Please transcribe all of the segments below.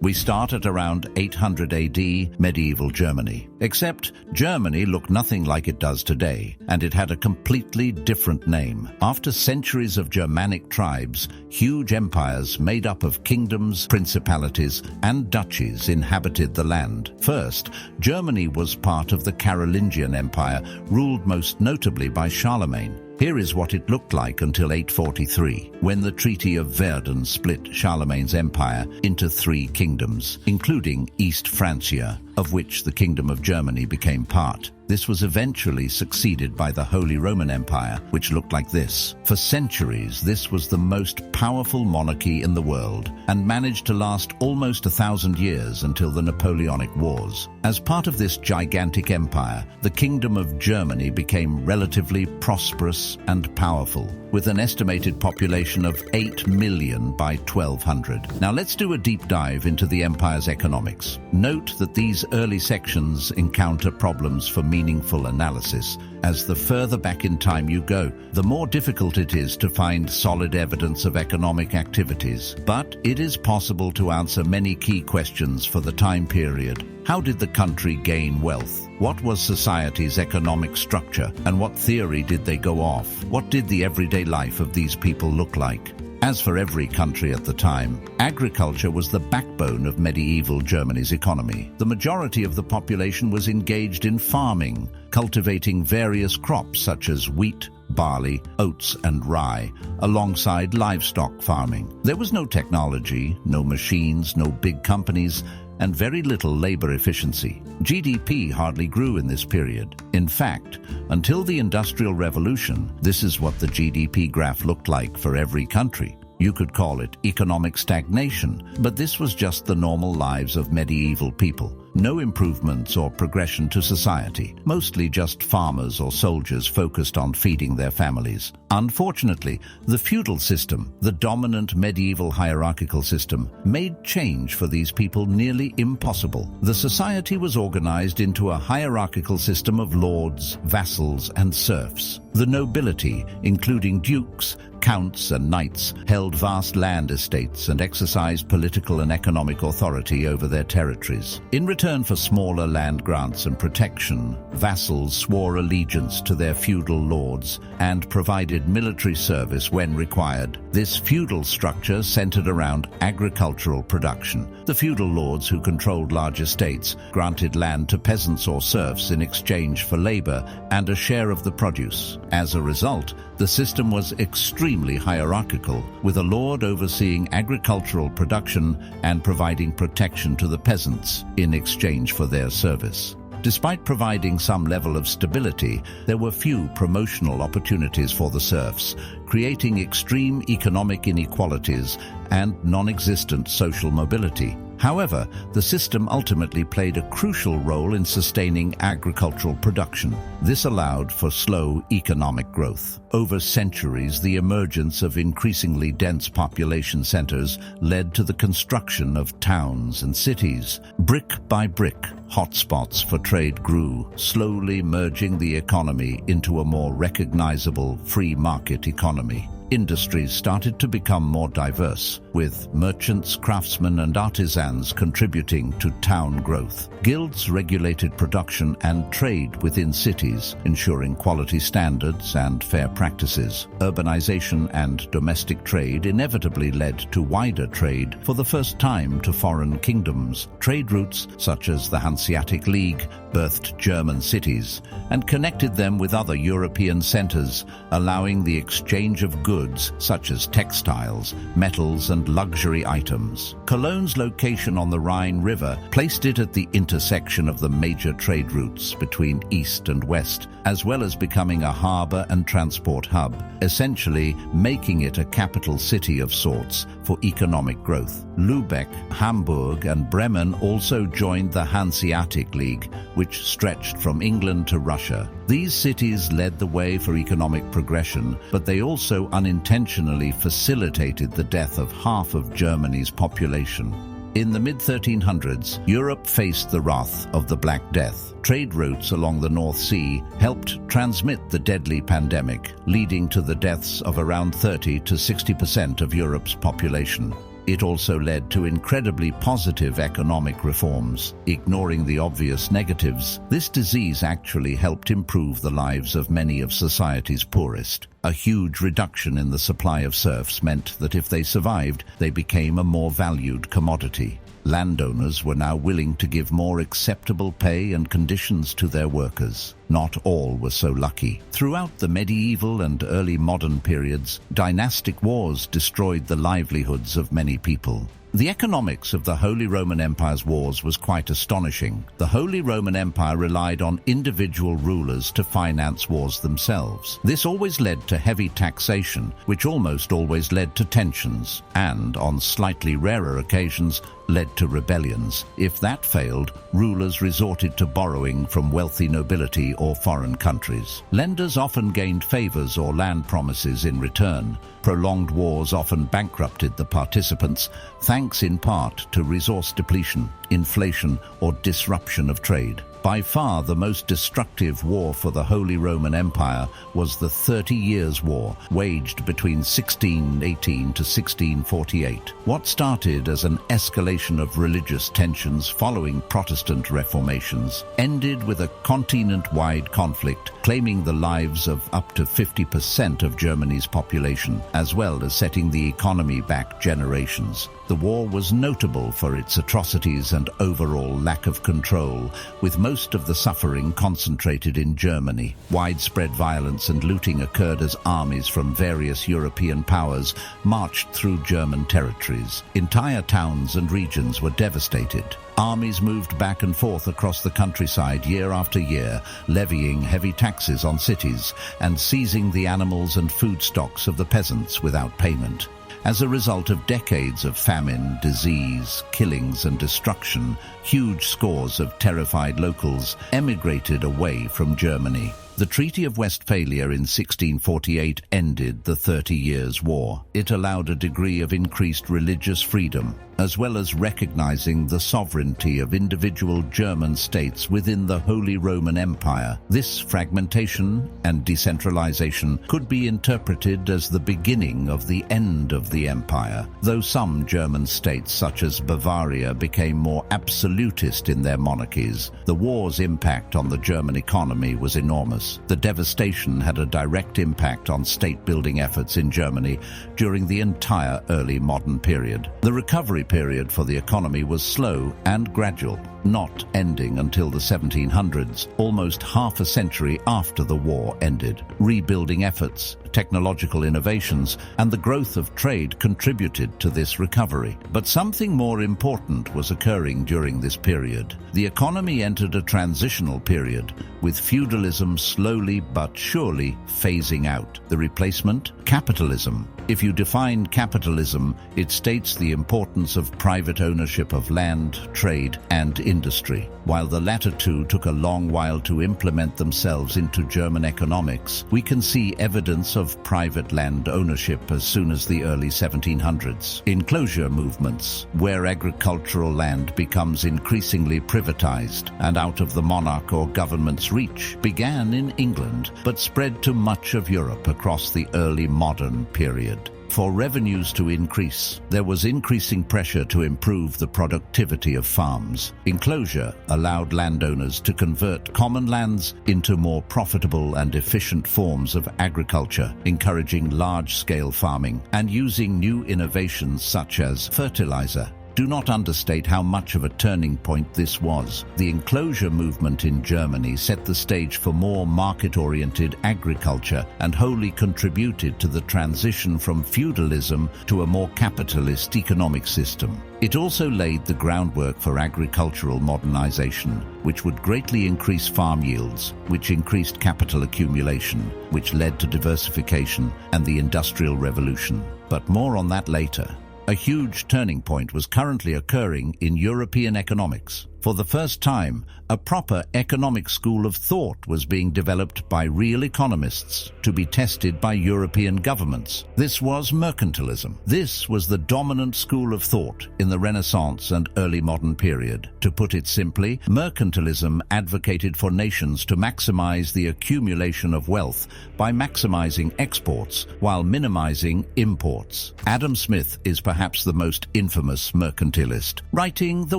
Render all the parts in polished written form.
We start at around 800 AD, medieval Germany. Except Germany looked nothing like it does today, and it had a completely different name. After centuries of Germanic tribes, huge empires made up of kingdoms, principalities, and duchies inhabited the land. First, Germany was part of the Carolingian Empire, ruled most notably by Charlemagne. Here is what it looked like until 843, when the Treaty of Verdun split Charlemagne's empire into 3 kingdoms, including East Francia, of which the Kingdom of Germany became part. This was eventually succeeded by the Holy Roman Empire, which looked like this. For centuries, this was the most powerful monarchy in the world, and managed to last almost 1,000 years until the Napoleonic Wars. As part of this gigantic empire, the Kingdom of Germany became relatively prosperous and powerful, with an estimated population of 8 million by 1200. Now let's do a deep dive into the empire's economics. Note that these early sections encounter problems for meaningful analysis. As the further back in time you go, the more difficult it is to find solid evidence of economic activities. But it is possible to answer many key questions for the time period. How did the country gain wealth? What was society's economic structure, and what theory did they go off? What did the everyday life of these people look like? As for every country at the time, agriculture was the backbone of medieval Germany's economy. The majority of the population was engaged in farming, cultivating various crops such as wheat, barley, oats, and rye, alongside livestock farming. There was no technology, no machines, no big companies, and very little labor efficiency. GDP hardly grew in this period. In fact, until the Industrial Revolution, this is what the GDP graph looked like for every country. You could call it economic stagnation, but this was just the normal lives of medieval people. No improvements or progression to society, mostly just farmers or soldiers focused on feeding their families. Unfortunately, the feudal system, the dominant medieval hierarchical system, made change for these people nearly impossible. The society was organized into a hierarchical system of lords, vassals, and serfs. The nobility, including dukes, counts, and knights, held vast land estates and exercised political and economic authority over their territories. In return for smaller land grants and protection, vassals swore allegiance to their feudal lords and provided military service when required. This feudal structure centered around agricultural production. The feudal lords, who controlled large estates, granted land to peasants or serfs in exchange for labor and a share of the produce. As a result, the system was extremely hierarchical, with a lord overseeing agricultural production and providing protection to the peasants in exchange for their service. Despite providing some level of stability, there were few promotional opportunities for the serfs, creating extreme economic inequalities and non-existent social mobility. However, the system ultimately played a crucial role in sustaining agricultural production. This allowed for slow economic growth. Over centuries, the emergence of increasingly dense population centers led to the construction of towns and cities. Brick by brick, hotspots for trade grew, slowly merging the economy into a more recognizable free market economy. Industries started to become more diverse, with merchants, craftsmen, and artisans contributing to town growth. Guilds regulated production and trade within cities, ensuring quality standards and fair practices. Urbanization and domestic trade inevitably led to wider trade for the first time to foreign kingdoms. Trade routes, such as the Hanseatic League, birthed German cities and connected them with other European centers, allowing the exchange of goods such as textiles, metals, and luxury items. Cologne's location on the Rhine River placed it at the intersection of the major trade routes between East and West, as well as becoming a harbor and transport hub, essentially making it a capital city of sorts for economic growth. Lübeck, Hamburg, and Bremen also joined the Hanseatic League, which stretched from England to Russia. These cities led the way for economic progression, but they also unintentionally facilitated the death of half of Germany's population. In the mid-1300s, Europe faced the wrath of the Black Death. Trade routes along the North Sea helped transmit the deadly pandemic, leading to the deaths of around 30 to 60% of Europe's population. It also led to incredibly positive economic reforms. Ignoring the obvious negatives, this disease actually helped improve the lives of many of society's poorest. A huge reduction in the supply of serfs meant that if they survived, they became a more valued commodity. Landowners were now willing to give more acceptable pay and conditions to their workers. Not all were so lucky. Throughout the medieval and early modern periods, dynastic wars destroyed the livelihoods of many people. The economics of the Holy Roman Empire's wars was quite astonishing. The Holy Roman Empire relied on individual rulers to finance wars themselves. This always led to heavy taxation, which almost always led to tensions, and, on slightly rarer occasions, led to rebellions. If that failed, rulers resorted to borrowing from wealthy nobility or foreign countries. Lenders often gained favors or land promises in return. Prolonged wars often bankrupted the participants, thanks in part to resource depletion, inflation, or disruption of trade. By far the most destructive war for the Holy Roman Empire was the 30 Years' War, waged between 1618 to 1648. What started as an escalation of religious tensions following Protestant reformations ended with a continent-wide conflict claiming the lives of up to 50% of Germany's population, as well as setting the economy back generations. The war was notable for its atrocities and overall lack of control, with most of the suffering concentrated in Germany. Widespread violence and looting occurred as armies from various European powers marched through German territories. Entire towns and regions were devastated. Armies moved back and forth across the countryside year after year, levying heavy taxes on cities and seizing the animals and food stocks of the peasants without payment. As a result of decades of famine, disease, killings and destruction, huge scores of terrified locals emigrated away from Germany. The Treaty of Westphalia in 1648 ended the 30 Years' War. It allowed a degree of increased religious freedom, as well as recognizing the sovereignty of individual German states within the Holy Roman Empire. This fragmentation and decentralization could be interpreted as the beginning of the end of the empire, though some German states, such as Bavaria, became more absolutist in their monarchies. The war's impact on the German economy was enormous. The devastation had a direct impact on state-building efforts in Germany during the entire early modern period. The recovery period for the economy was slow and gradual, not ending until the 1700s, almost half a century after the war ended. Rebuilding efforts, technological innovations, and the growth of trade contributed to this recovery. But something more important was occurring during this period. The economy entered a transitional period, with feudalism slowly but surely phasing out. The replacement? Capitalism. If you define capitalism, it states the importance of private ownership of land, trade, and industry. While the latter two took a long while to implement themselves into German economics, we can see evidence of private land ownership as soon as the early 1700s. Enclosure movements, where agricultural land becomes increasingly privatized and out of the monarch or government's reach, began in England, but spread to much of Europe across the early modern period. For revenues to increase, there was increasing pressure to improve the productivity of farms. Enclosure allowed landowners to convert common lands into more profitable and efficient forms of agriculture, encouraging large-scale farming and using new innovations such as fertilizer. Do not understate how much of a turning point this was. The enclosure movement in Germany set the stage for more market-oriented agriculture and wholly contributed to the transition from feudalism to a more capitalist economic system. It also laid the groundwork for agricultural modernization, which would greatly increase farm yields, which increased capital accumulation, which led to diversification and the Industrial Revolution. But more on that later. A huge turning point was currently occurring in European economics. For the first time, a proper economic school of thought was being developed by real economists to be tested by European governments. This was mercantilism. This was the dominant school of thought in the Renaissance and early modern period. To put it simply, mercantilism advocated for nations to maximize the accumulation of wealth by maximizing exports while minimizing imports. Adam Smith is perhaps the most infamous mercantilist, writing The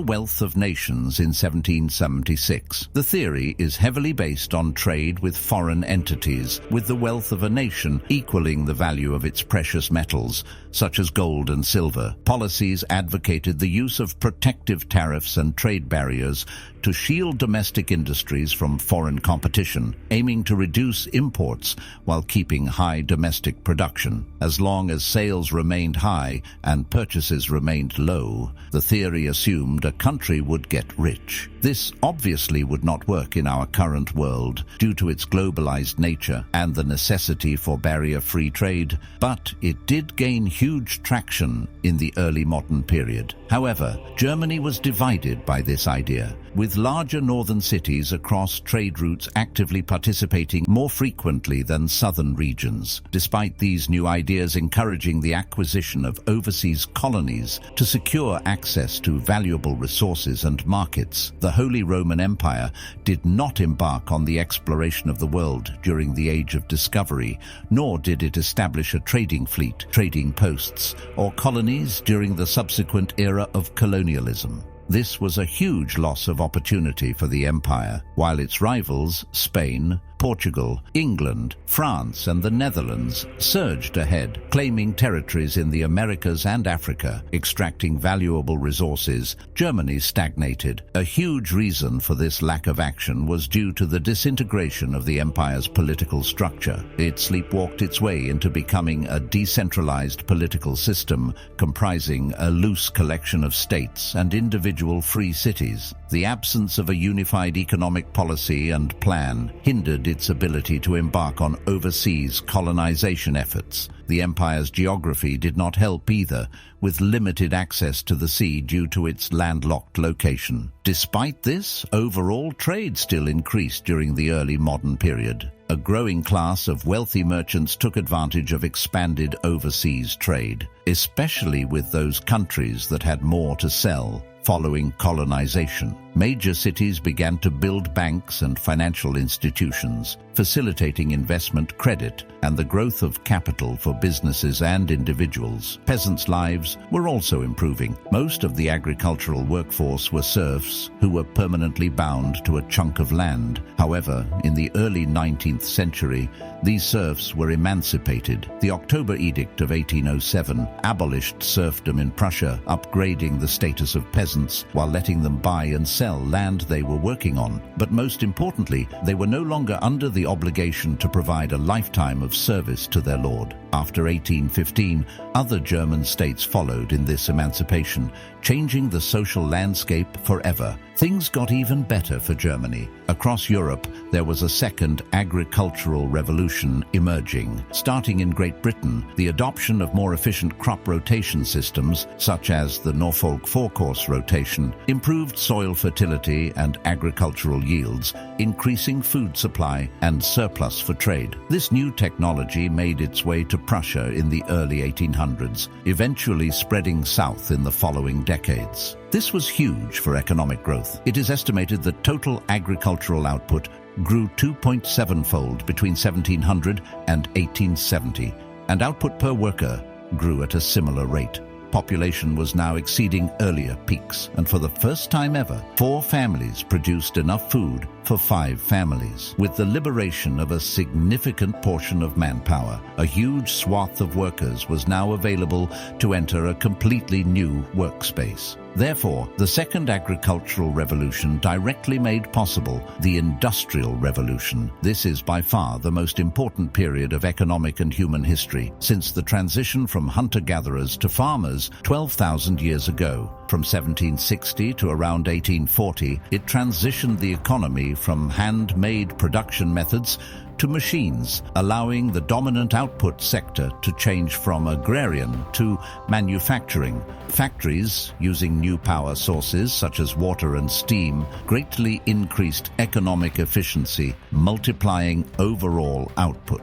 Wealth of Nations in 1776. The theory is heavily based on trade with foreign entities, with the wealth of a nation equaling the value of its precious metals, such as gold and silver. Policies advocated the use of protective tariffs and trade barriers to shield domestic industries from foreign competition, aiming to reduce imports while keeping high domestic production. As long as sales remained high and purchases remained low, the theory assumed a country would get rich. This obviously would not work in our current world due to its globalized nature and the necessity for barrier-free trade, but it did gain huge traction in the early modern period. However, Germany was divided by this idea, with larger northern cities across trade routes actively participating more frequently than southern regions. Despite these new ideas encouraging the acquisition of overseas colonies to secure access to valuable resources and markets, the Holy Roman Empire did not embark on the exploration of the world during the Age of Discovery, nor did it establish a trading fleet, trading posts, or colonies during the subsequent era of colonialism. This was a huge loss of opportunity for the empire, while its rivals, Spain, Portugal, England, France, and the Netherlands surged ahead, claiming territories in the Americas and Africa, extracting valuable resources. Germany stagnated. A huge reason for this lack of action was due to the disintegration of the empire's political structure. It sleepwalked its way into becoming a decentralized political system comprising a loose collection of states and individual free cities. The absence of a unified economic policy and plan hindered its ability to embark on overseas colonization efforts. The empire's geography did not help either, with limited access to the sea due to its landlocked location. Despite this, overall trade still increased during the early modern period. A growing class of wealthy merchants took advantage of expanded overseas trade, especially with those countries that had more to sell. Following colonization, major cities began to build banks and financial institutions, facilitating investment, credit, and the growth of capital for businesses and individuals. Peasants' lives were also improving. Most of the agricultural workforce were serfs who were permanently bound to a chunk of land. However, in the early 19th century, these serfs were emancipated. The October Edict of 1807 abolished serfdom in Prussia, upgrading the status of peasants while letting them buy and sell land they were working on. But most importantly, they were no longer under the obligation to provide a lifetime of service to their lord. After 1815, other German states followed in this emancipation, changing the social landscape forever. Things got even better for Germany. Across Europe, there was a second agricultural revolution emerging. Starting in Great Britain, the adoption of more efficient crop rotation systems, such as the Norfolk four-course rotation, improved soil fertility and agricultural yields, increasing food supply and surplus for trade. This new technology made its way to Prussia in the early 1800s, eventually spreading south in the following decades. This was huge for economic growth. It is estimated that total agricultural output grew 2.7-fold between 1700 and 1870, and output per worker grew at a similar rate. Population was now exceeding earlier peaks, and for the first time ever, 4 families produced enough food for 5 families. With the liberation of a significant portion of manpower, a huge swath of workers was now available to enter a completely new workspace. Therefore, the Second Agricultural Revolution directly made possible the Industrial Revolution. This is by far the most important period of economic and human history, since the transition from hunter-gatherers to farmers 12,000 years ago. From 1760 to around 1840, it transitioned the economy from handmade production methods to machines, allowing the dominant output sector to change from agrarian to manufacturing. Factories, using new power sources such as water and steam, greatly increased economic efficiency, multiplying overall output.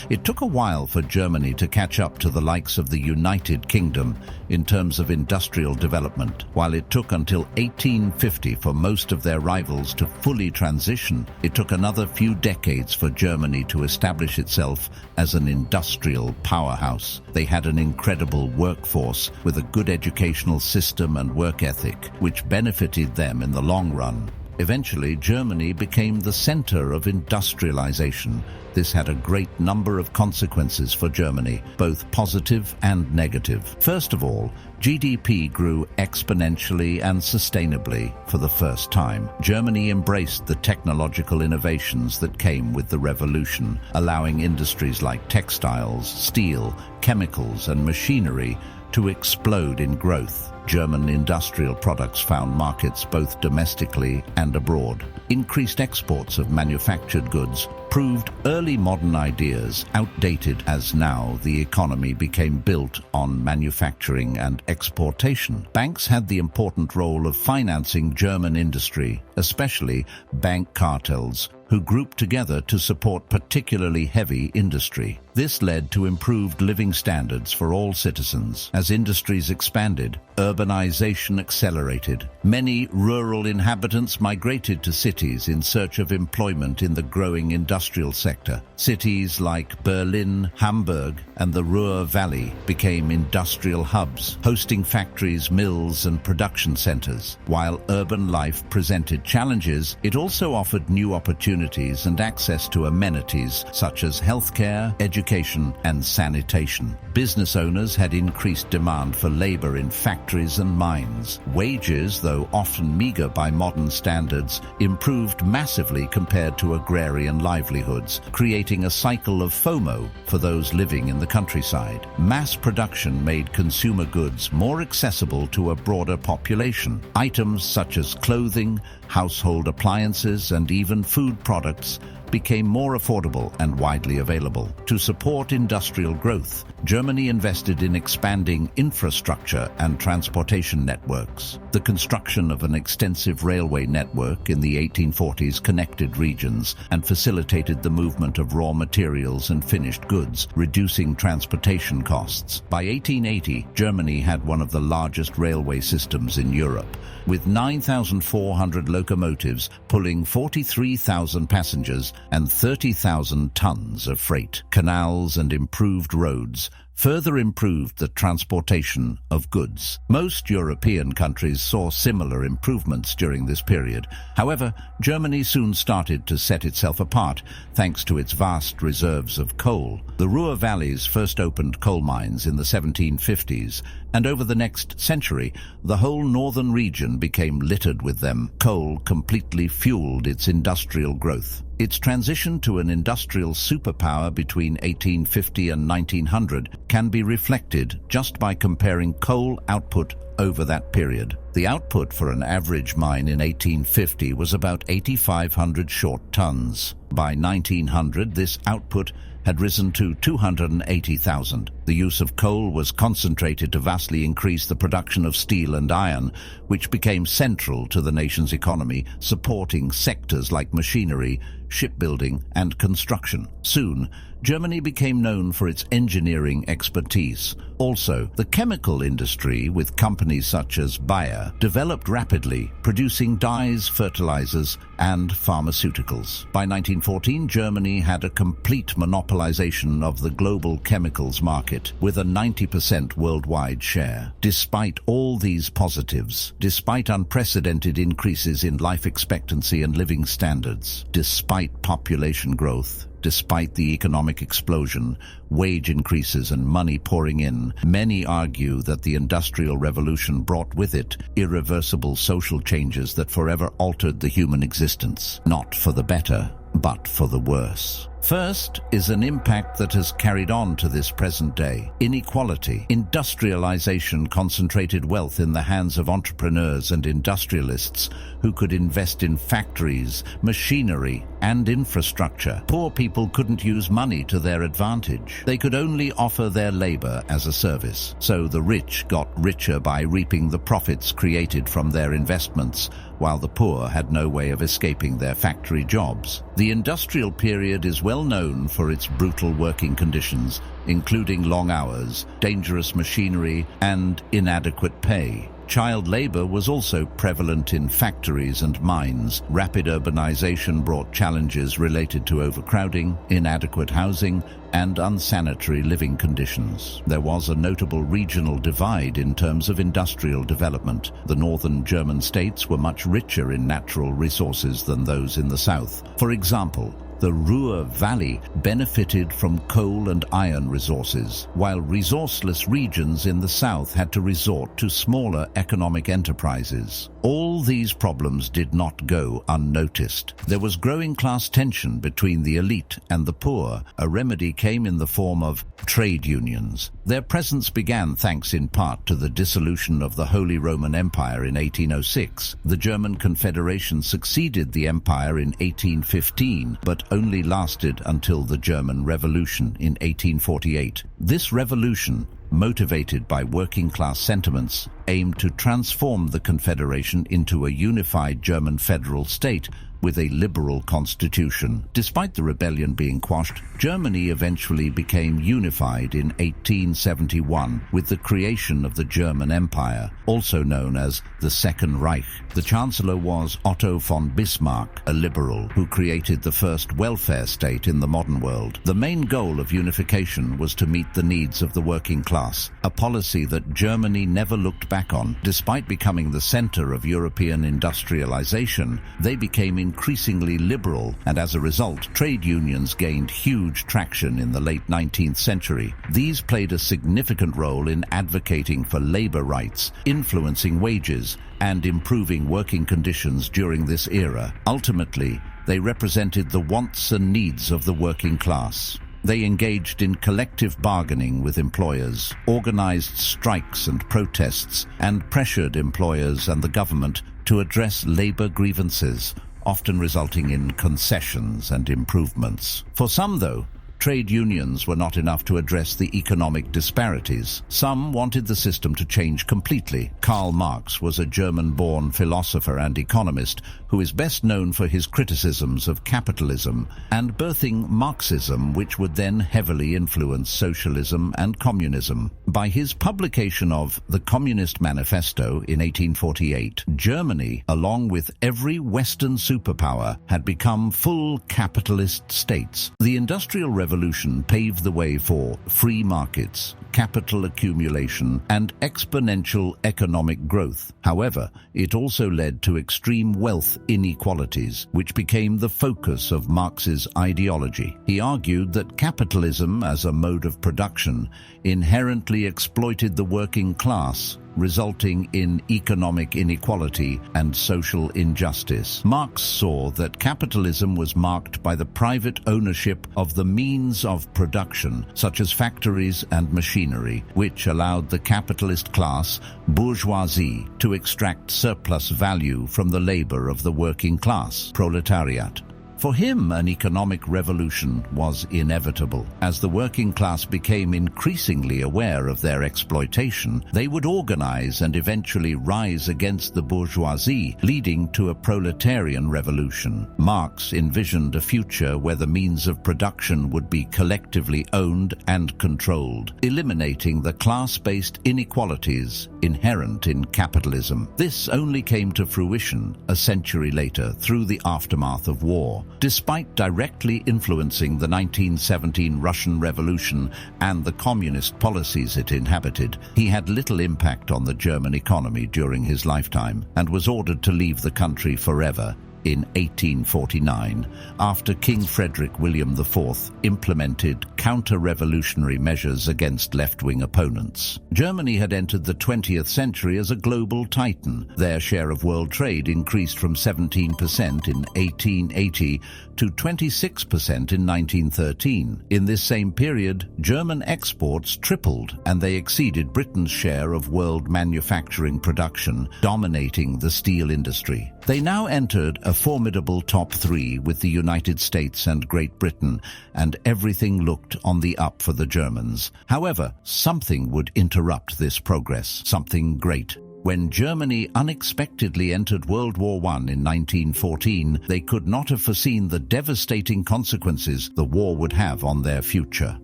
It took a while for Germany to catch up to the likes of the United Kingdom in terms of industrial development. While it took until 1850 for most of their rivals to fully transition, it took another few decades for Germany to establish itself as an industrial powerhouse. They had an incredible workforce with a good educational system and work ethic, which benefited them in the long run. Eventually, Germany became the center of industrialization. This had a great number of consequences for Germany, both positive and negative. First of all, GDP grew exponentially and sustainably for the first time. Germany embraced the technological innovations that came with the revolution, allowing industries like textiles, steel, chemicals, and machinery to explode in growth. German industrial products found markets both domestically and abroad. Increased exports of manufactured goods proved early modern ideas outdated, as now the economy became built on manufacturing and exportation. Banks had the important role of financing German industry, especially bank cartels, who grouped together to support particularly heavy industry. This led to improved living standards for all citizens. As industries expanded, urbanization accelerated. Many rural inhabitants migrated to cities in search of employment in the growing industrial sector. Cities like Berlin, Hamburg, and the Ruhr Valley became industrial hubs, hosting factories, mills, and production centers. While urban life presented challenges, it also offered new opportunities and access to amenities such as healthcare, education, and sanitation. Business owners had increased demand for labor in factories and mines. Wages, though often meager by modern standards, improved massively compared to agrarian livelihoods, creating a cycle of FOMO for those living in the countryside. Mass production made consumer goods more accessible to a broader population. Items such as clothing, household appliances, and even food products became more affordable and widely available. To support industrial growth, Germany invested in expanding infrastructure and transportation networks. The construction of an extensive railway network in the 1840s connected regions and facilitated the movement of raw materials and finished goods, reducing transportation costs. By 1880, Germany had one of the largest railway systems in Europe, with 9,400 locomotives pulling 43,000 passengers and 30,000 tons of freight. Canals and improved roads further improved the transportation of goods. Most European countries saw similar improvements during this period. However, Germany soon started to set itself apart thanks to its vast reserves of coal. The Ruhr Valleys first opened coal mines in the 1750s, and over the next century, the whole northern region became littered with them. Coal completely fueled its industrial growth. Its transition to an industrial superpower between 1850 and 1900 can be reflected just by comparing coal output over that period. The output for an average mine in 1850 was about 8,500 short tons. By 1900, this output had risen to 280,000. The use of coal was concentrated to vastly increase the production of steel and iron, which became central to the nation's economy, supporting sectors like machinery, shipbuilding, and construction. Soon, Germany became known for its engineering expertise. Also, the chemical industry, with companies such as Bayer, developed rapidly, producing dyes, fertilizers, and pharmaceuticals. By 1914, Germany had a complete monopolization of the global chemicals market, with a 90% worldwide share. Despite all these positives, despite unprecedented increases in life expectancy and living standards, despite population growth, despite the economic explosion, wage increases, and money pouring in, many argue that the Industrial Revolution brought with it irreversible social changes that forever altered the human existence, not for the better, but for the worse. First is an impact that has carried on to this present day: inequality. Industrialization concentrated wealth in the hands of entrepreneurs and industrialists who could invest in factories, machinery, and infrastructure. Poor people couldn't use money to their advantage. They could only offer their labor as a service. So the rich got richer by reaping the profits created from their investments, while the poor had no way of escaping their factory jobs. The industrial period is well known for its brutal working conditions, including long hours, dangerous machinery, and inadequate pay. Child labor was also prevalent in factories and mines. Rapid urbanization brought challenges related to overcrowding, inadequate housing, and unsanitary living conditions. There was a notable regional divide in terms of industrial development. The northern German states were much richer in natural resources than those in the south. For example, the Ruhr Valley benefited from coal and iron resources, while resourceless regions in the south had to resort to smaller economic enterprises. All these problems did not go unnoticed. There was growing class tension between the elite and the poor. A remedy came in the form of trade unions. Their presence began thanks in part to the dissolution of the Holy Roman Empire in 1806. The German Confederation succeeded the empire in 1815, but only lasted until the German Revolution in 1848. This revolution, motivated by working-class sentiments, aimed to transform the Confederation into a unified German federal state with a liberal constitution. Despite the rebellion being quashed, Germany eventually became unified in 1871 with the creation of the German Empire, also known as the Second Reich. The Chancellor was Otto von Bismarck, a liberal who created the first welfare state in the modern world. The main goal of unification was to meet the needs of the working class, a policy that Germany never looked back on. Despite becoming the center of European industrialization, they became increasingly liberal, and as a result, trade unions gained huge traction in the late 19th century. These played a significant role in advocating for labor rights, influencing wages, and improving working conditions during this era. Ultimately, they represented the wants and needs of the working class. They engaged in collective bargaining with employers, organized strikes and protests, and pressured employers and the government to address labor grievances, often resulting in concessions and improvements. For some, though, trade unions were not enough to address the economic disparities. Some wanted the system to change completely. Karl Marx was a German-born philosopher and economist who is best known for his criticisms of capitalism and birthing Marxism, which would then heavily influence socialism and communism. By his publication of The Communist Manifesto in 1848, Germany, along with every Western superpower, had become full capitalist states. The Industrial Revolution paved the way for free markets, capital accumulation, and exponential economic growth. However, it also led to extreme wealth inequalities, which became the focus of Marx's ideology. He argued that capitalism as a mode of production inherently exploited the working class, resulting in economic inequality and social injustice. Marx saw that capitalism was marked by the private ownership of the means of production, such as factories and machinery, which allowed the capitalist class, bourgeoisie, to extract surplus value from the labor of the working class, proletariat. For him, an economic revolution was inevitable. As the working class became increasingly aware of their exploitation, they would organize and eventually rise against the bourgeoisie, leading to a proletarian revolution. Marx envisioned a future where the means of production would be collectively owned and controlled, eliminating the class-based inequalities inherent in capitalism. This only came to fruition a century later through the aftermath of war. Despite directly influencing the 1917 Russian Revolution and the communist policies it inhabited, he had little impact on the German economy during his lifetime and was ordered to leave the country forever in 1849, after King Frederick William IV implemented counter-revolutionary measures against left-wing opponents. Germany had entered the 20th century as a global titan. Their share of world trade increased from 17% in 1880 to 26% in 1913. In this same period, German exports tripled, and they exceeded Britain's share of world manufacturing production, dominating the steel industry. They now entered a formidable top three with the United States and Great Britain, and everything looked on the up for the Germans. However, something would interrupt this progress, something great. When Germany unexpectedly entered World War I in 1914, they could not have foreseen the devastating consequences the war would have on their future.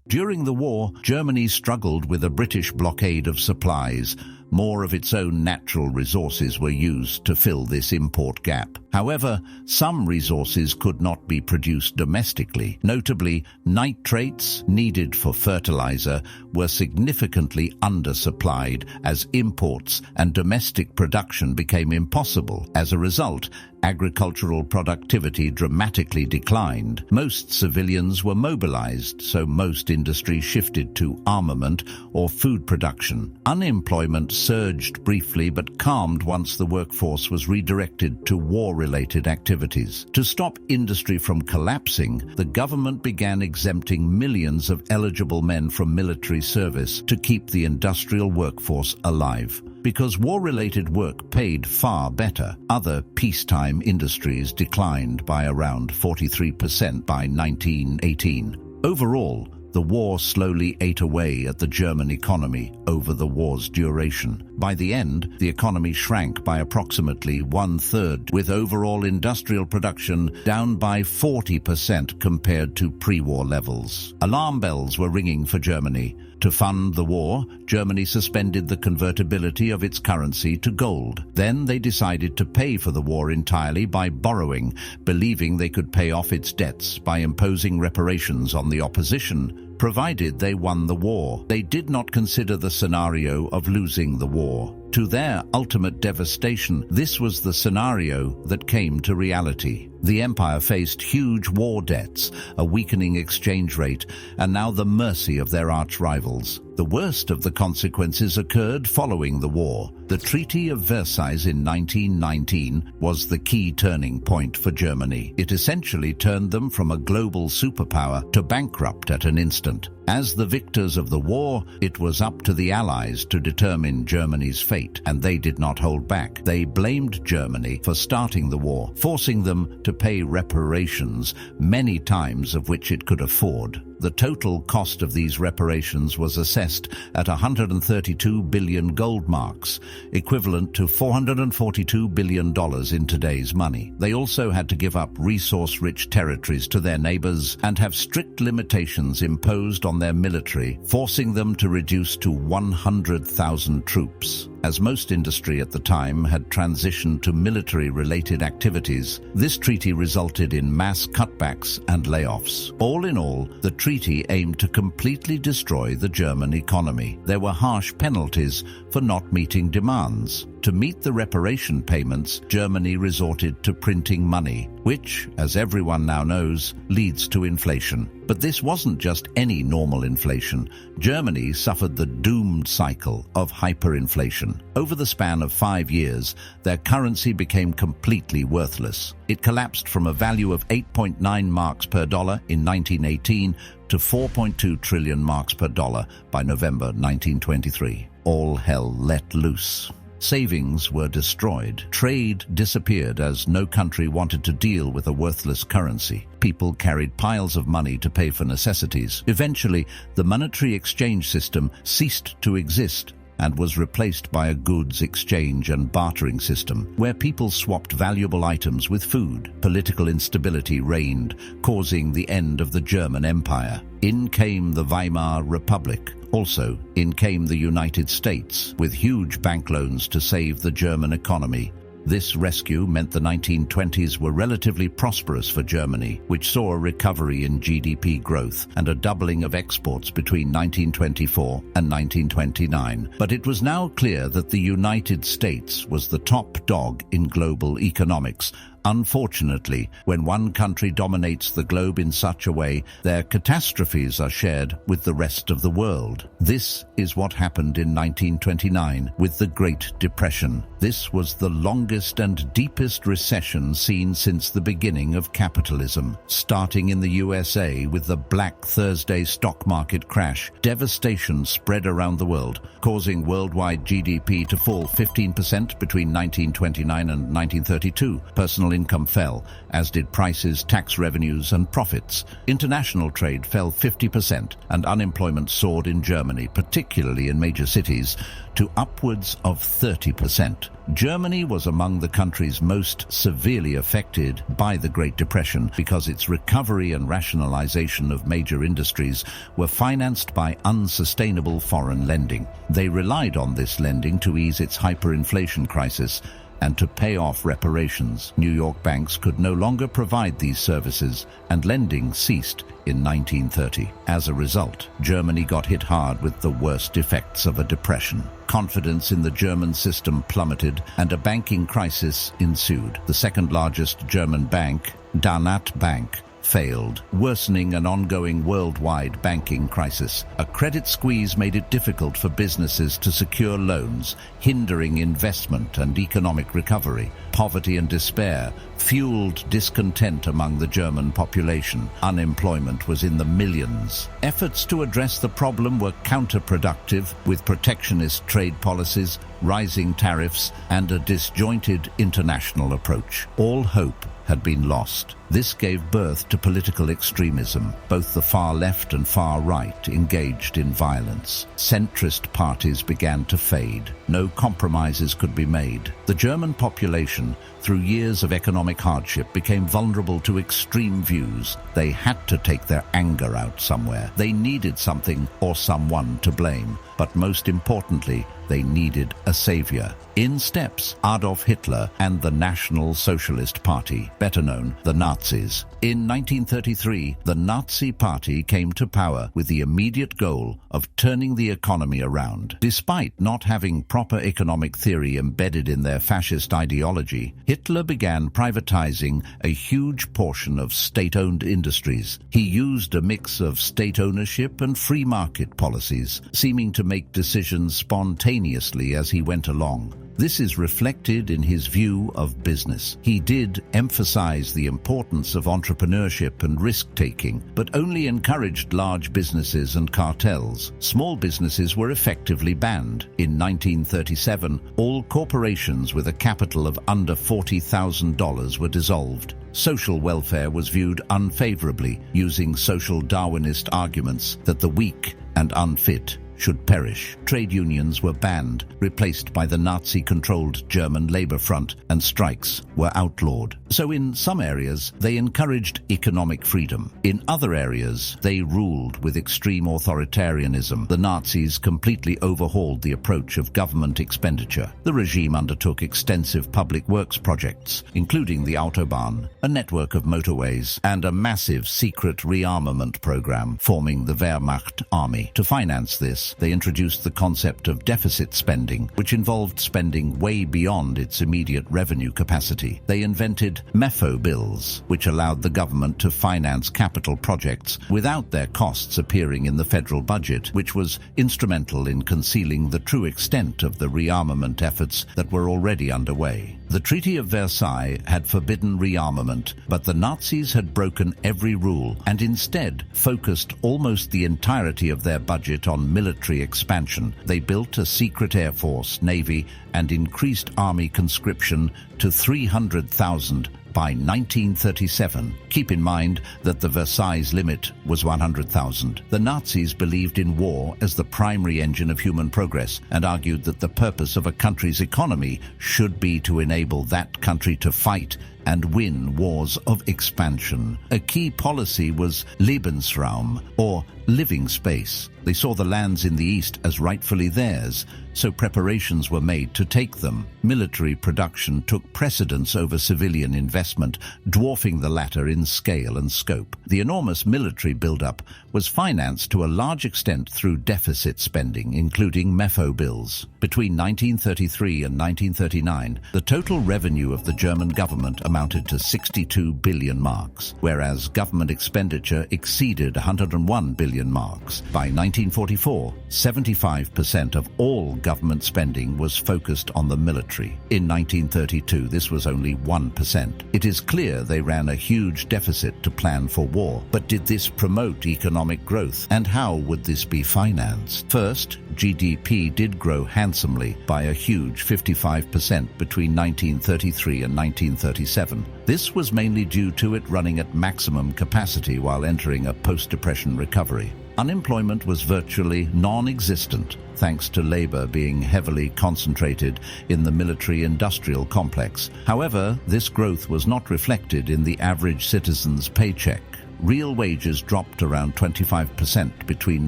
During the war, Germany struggled with a British blockade of supplies. More of its own natural resources were used to fill this import gap. However, some resources could not be produced domestically. Notably, nitrates needed for fertilizer were significantly undersupplied as imports and domestic production became impossible. As a result, agricultural productivity dramatically declined. Most civilians were mobilized, so most industry shifted to armament or food production. Unemployment surged briefly but calmed once the workforce was redirected to war-related activities. To stop industry from collapsing, the government began exempting millions of eligible men from military service to keep the industrial workforce alive. Because war-related work paid far better, other peacetime industries declined by around 43% by 1918. Overall, the war slowly ate away at the German economy over the war's duration. By the end, the economy shrank by approximately one-third, with overall industrial production down by 40% compared to pre-war levels. Alarm bells were ringing for Germany. To fund the war, Germany suspended the convertibility of its currency to gold. Then they decided to pay for the war entirely by borrowing, believing they could pay off its debts by imposing reparations on the opposition, provided they won the war. They did not consider the scenario of losing the war. To their ultimate devastation, this was the scenario that came to reality. The empire faced huge war debts, a weakening exchange rate, and now the mercy of their arch-rivals. The worst of the consequences occurred following the war. The Treaty of Versailles in 1919 was the key turning point for Germany. It essentially turned them from a global superpower to bankrupt at an instant. As the victors of the war, it was up to the Allies to determine Germany's fate, and they did not hold back. They blamed Germany for starting the war, forcing them to pay reparations, many times of which it could afford. The total cost of these reparations was assessed at 132 billion gold marks, equivalent to $442 billion in today's money. They also had to give up resource-rich territories to their neighbors and have strict limitations imposed on their military, forcing them to reduce to 100,000 troops. As most industry at the time had transitioned to military-related activities, this treaty resulted in mass cutbacks and layoffs. All in all, the treaty aimed to completely destroy the German economy. There were harsh penalties for not meeting demands. To meet the reparation payments, Germany resorted to printing money, which, as everyone now knows, leads to inflation. But this wasn't just any normal inflation. Germany suffered the doomed cycle of hyperinflation. Over the span of 5 years, their currency became completely worthless. It collapsed from a value of 8.9 marks per dollar in 1918 to 4.2 trillion marks per dollar by November 1923. All hell let loose. Savings were destroyed. Trade disappeared as no country wanted to deal with a worthless currency. People carried piles of money to pay for necessities. Eventually, the monetary exchange system ceased to exist and was replaced by a goods exchange and bartering system, where people swapped valuable items with food. Political instability reigned, causing the end of the German Empire. In came the Weimar Republic. Also, in came the United States, with huge bank loans to save the German economy. This rescue meant the 1920s were relatively prosperous for Germany, which saw a recovery in GDP growth and a doubling of exports between 1924 and 1929. But it was now clear that the United States was the top dog in global economics, Unfortunately, when one country dominates the globe in such a way, their catastrophes are shared with the rest of the world. This is what happened in 1929 with the Great Depression. This was the longest and deepest recession seen since the beginning of capitalism. Starting in the USA with the Black Thursday stock market crash, devastation spread around the world, causing worldwide GDP to fall 15% between 1929 and 1932. Personal income fell, as did prices, tax revenues, and profits. International trade fell 50%, and unemployment soared in Germany, particularly in major cities, to upwards of 30%. Germany was among the countries most severely affected by the Great Depression because its recovery and rationalization of major industries were financed by unsustainable foreign lending. They relied on this lending to ease its hyperinflation crisis and to pay off reparations. New York banks could no longer provide these services, and lending ceased in 1930. As a result, Germany got hit hard with the worst effects of a depression. Confidence in the German system plummeted, and a banking crisis ensued. The second largest German bank, Danat Bank, failed, worsening an ongoing worldwide banking crisis. A credit squeeze made it difficult for businesses to secure loans, hindering investment and economic recovery. Poverty and despair fueled discontent among the German population. Unemployment was in the millions. Efforts to address the problem were counterproductive, with protectionist trade policies, rising tariffs, and a disjointed international approach. All hope had been lost. This gave birth to political extremism. Both the far left and far right engaged in violence. Centrist parties began to fade. No compromises could be made. The German population, through years of economic hardship, became vulnerable to extreme views. They had to take their anger out somewhere. They needed something or someone to blame. But most importantly, they needed a savior. In steps Adolf Hitler and the National Socialist Party, better known, the Nazis. In 1933, the Nazi Party came to power with the immediate goal of turning the economy around. Despite not having proper economic theory embedded in their fascist ideology, Hitler began privatizing a huge portion of state-owned industries. He used a mix of state ownership and free market policies, seeming to make decisions spontaneously as he went along. This is reflected in his view of business. He did emphasize the importance of entrepreneurship and risk-taking, but only encouraged large businesses and cartels. Small businesses were effectively banned. In 1937, all corporations with a capital of under $40,000 were dissolved. Social welfare was viewed unfavorably, using social Darwinist arguments that the weak and unfit should perish. Trade unions were banned, replaced by the Nazi-controlled German Labour Front, and strikes were outlawed. So in some areas, they encouraged economic freedom. In other areas, they ruled with extreme authoritarianism. The Nazis completely overhauled the approach of government expenditure. The regime undertook extensive public works projects, including the Autobahn, a network of motorways, and a massive secret rearmament program, forming the Wehrmacht army. To finance this, they introduced the concept of deficit spending, which involved spending way beyond its immediate revenue capacity. They invented MEFO bills, which allowed the government to finance capital projects without their costs appearing in the federal budget, which was instrumental in concealing the true extent of the rearmament efforts that were already underway. The Treaty of Versailles had forbidden rearmament, but the Nazis had broken every rule and instead focused almost the entirety of their budget on military expansion. They built a secret air force, navy, and increased army conscription to 300,000 by 1937. Keep in mind that the Versailles limit was 100,000. The Nazis believed in war as the primary engine of human progress and argued that the purpose of a country's economy should be to enable that country to fight and win wars of expansion. A key policy was Lebensraum, or living space. They saw the lands in the east as rightfully theirs, so preparations were made to take them. Military production took precedence over civilian investment, dwarfing the latter in scale and scope. The enormous military buildup was financed to a large extent through deficit spending, including MEFO bills. Between 1933 and 1939, the total revenue of the German government amounted to 62 billion marks, whereas government expenditure exceeded 101 billion marks. By 1944, 75% of all government spending was focused on the military. In 1932, this was only 1%. It is clear they ran a huge deficit to plan for war. But did this promote economic growth? And how would this be financed? First, GDP did grow handsomely by a huge 55% between 1933 and 1937. This was mainly due to it running at maximum capacity while entering a post-depression recovery. Unemployment was virtually non-existent, thanks to labor being heavily concentrated in the military-industrial complex. However, this growth was not reflected in the average citizen's paycheck. Real wages dropped around 25% between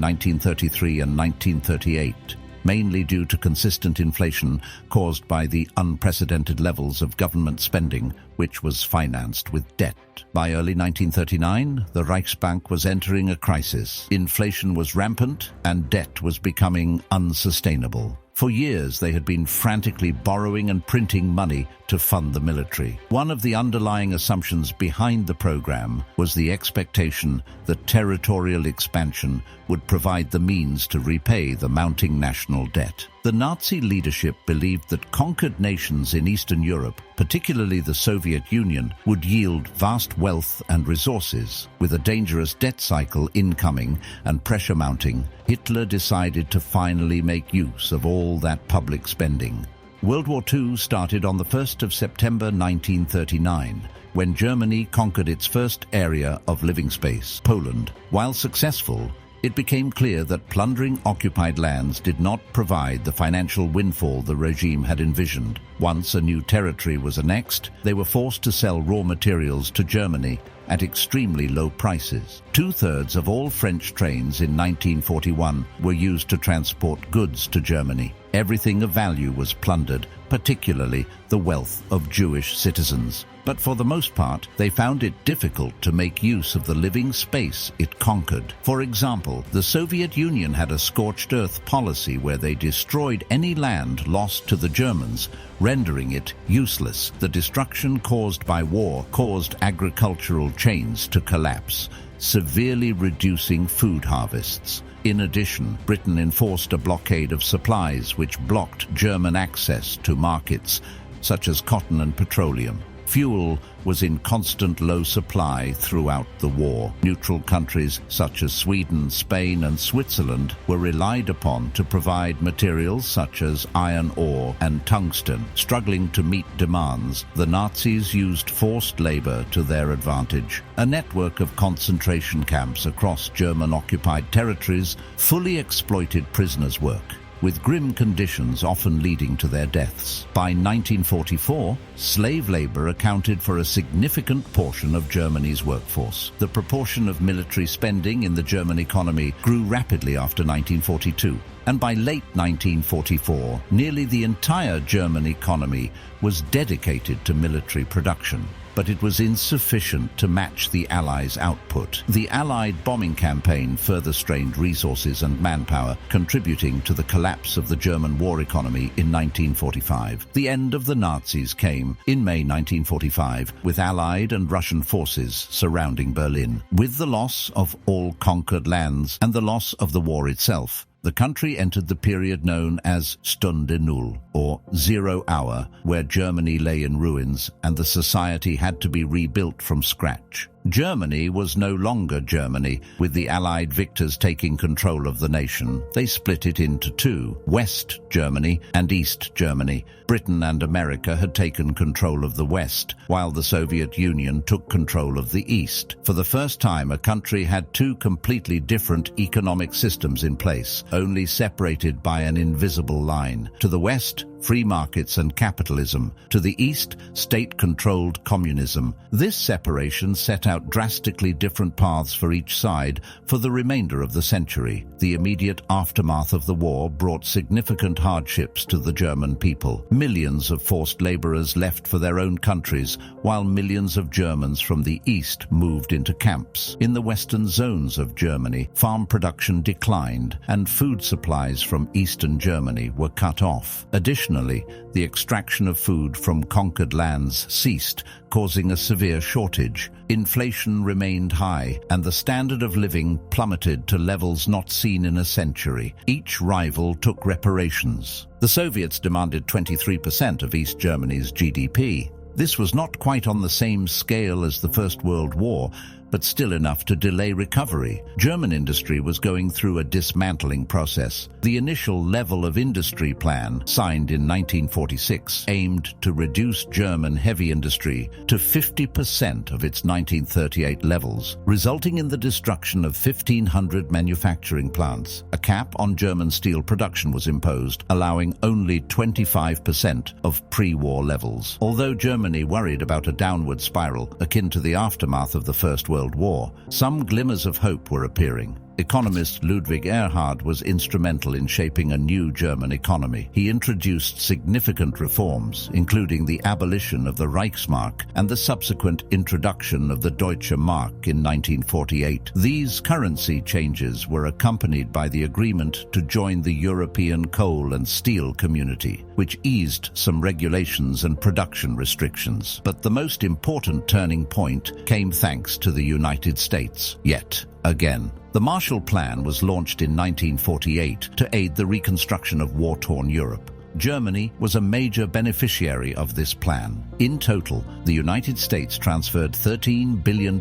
1933 and 1938, mainly due to consistent inflation caused by the unprecedented levels of government spending, which was financed with debt. By early 1939, the Reichsbank was entering a crisis. Inflation was rampant and debt was becoming unsustainable. For years, they had been frantically borrowing and printing money to fund the military. One of the underlying assumptions behind the program was the expectation that territorial expansion would provide the means to repay the mounting national debt. The Nazi leadership believed that conquered nations in Eastern Europe, particularly the Soviet Union, would yield vast wealth and resources. With a dangerous debt cycle incoming and pressure mounting, Hitler decided to finally make use of all that public spending. World War II started on the 1st of September 1939, when Germany conquered its first area of living space, Poland. While successful, it became clear that plundering occupied lands did not provide the financial windfall the regime had envisioned. Once a new territory was annexed, they were forced to sell raw materials to Germany at extremely low prices. 2/3 of all French trains in 1941 were used to transport goods to Germany. Everything of value was plundered, particularly the wealth of Jewish citizens. But for the most part, they found it difficult to make use of the living space it conquered. For example, the Soviet Union had a scorched earth policy where they destroyed any land lost to the Germans, rendering it useless. The destruction caused by war caused agricultural chains to collapse, severely reducing food harvests. In addition, Britain enforced a blockade of supplies which blocked German access to markets such as cotton and petroleum. Fuel was in constant low supply throughout the war. Neutral countries such as Sweden, Spain, and Switzerland were relied upon to provide materials such as iron ore and tungsten. Struggling to meet demands, the Nazis used forced labor to their advantage. A network of concentration camps across German-occupied territories fully exploited prisoners' work, with grim conditions often leading to their deaths. By 1944, slave labor accounted for a significant portion of Germany's workforce. The proportion of military spending in the German economy grew rapidly after 1942, and by late 1944, nearly the entire German economy was dedicated to military production. But it was insufficient to match the Allies' output. The Allied bombing campaign further strained resources and manpower, contributing to the collapse of the German war economy in 1945. The end of the Nazis came in May 1945, with Allied and Russian forces surrounding Berlin. With the loss of all conquered lands and the loss of the war itself, the country entered the period known as Stunde Null, or Zero Hour, where Germany lay in ruins and the society had to be rebuilt from scratch. Germany was no longer Germany, with the Allied victors taking control of the nation. They split it into two, West Germany and East Germany. Britain and America had taken control of the West, while the Soviet Union took control of the East. For the first time, a country had two completely different economic systems in place, only separated by an invisible line. To the West, free markets and capitalism. To the East, state-controlled communism. This separation set out drastically different paths for each side for the remainder of the century. The immediate aftermath of the war brought significant hardships to the German people. Millions of forced laborers left for their own countries, while millions of Germans from the East moved into camps. In the western zones of Germany, farm production declined, and food supplies from Eastern Germany were cut off. Additionally, Additionally, the extraction of food from conquered lands ceased, causing a severe shortage. Inflation remained high, and the standard of living plummeted to levels not seen in a century. Each rival took reparations. The Soviets demanded 23% of East Germany's GDP. This was not quite on the same scale as the First World War, but still enough to delay recovery. German industry was going through a dismantling process. The initial level of industry plan, signed in 1946, aimed to reduce German heavy industry to 50% of its 1938 levels, resulting in the destruction of 1,500 manufacturing plants. A cap on German steel production was imposed, allowing only 25% of pre-war levels. Although Germany worried about a downward spiral akin to the aftermath of the First World War, some glimmers of hope were appearing. Economist Ludwig Erhard was instrumental in shaping a new German economy. He introduced significant reforms, including the abolition of the Reichsmark and the subsequent introduction of the Deutsche Mark in 1948. These currency changes were accompanied by the agreement to join the European coal and steel community, which eased some regulations and production restrictions. But the most important turning point came thanks to the United States, yet again. The Marshall Plan was launched in 1948 to aid the reconstruction of war-torn Europe. Germany was a major beneficiary of this plan. In total, the United States transferred $13 billion